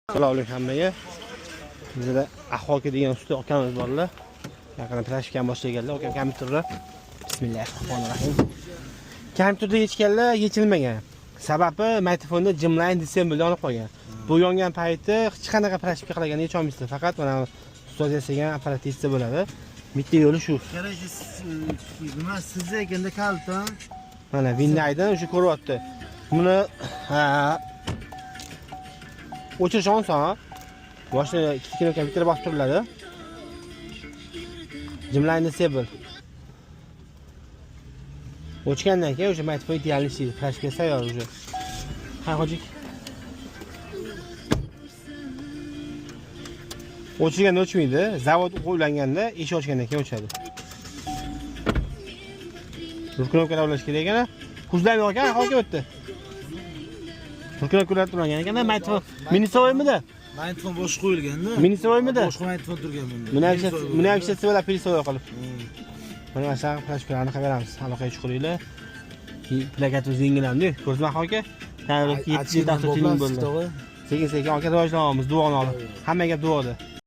Assalomu alaykum hammaga. Bizda ahvolga degan usta akamiz borlar. Yaqinda plashkan boshlaganlar, akam kompyuterlar. Bismillahirrohmanirrohim. Kompyuterda yechganlar yechilmagan. Sababi mikrofonda jimlayn dissembl yonib qolgan. Bu yongan payti hech qanaqa plashka qilgan yecha olmaysizlar. Faqat mana ustoz yasagan apparat yechsa bo'ladi. Bitta yo'li shu. Nima siz ekanda kaltan? Mana Windaydan o'sha ko'ryapti. Buni o'chirish oson. Boshida ikkita kompyuter bosib turiladi. Jimlayn disable. O'chgandan keyin o'sha mikrofon ideal ishlaydi. Flashka tayyor уже. Ha, hojik. O'chganda o'chmaydi. Zavod qo'llanganda ish ochgandan keyin o'chadi. Ruknovkalar ulash kerak ekan. Kuzlarni olgan, ho'k o'tdi. Ruknovkalar turgan ekan, mikrofon minisovoymidi? Mikrofon bosh qo'yilganda. Minisovoymidi? Boshqa mikrofon turgan bunda. Buni ham bilan pilisovoy qilib. Mana asaga flashkalarni anaqa beramiz. Aloqaga chiqaringlar. Plakatimiz yengilandi. Ko'rsatma aka. Tayyorlik 7 daftar bo'ldi. Sekin-sekin aka rivojlanamiz, duoni olib. Hammaga duoda.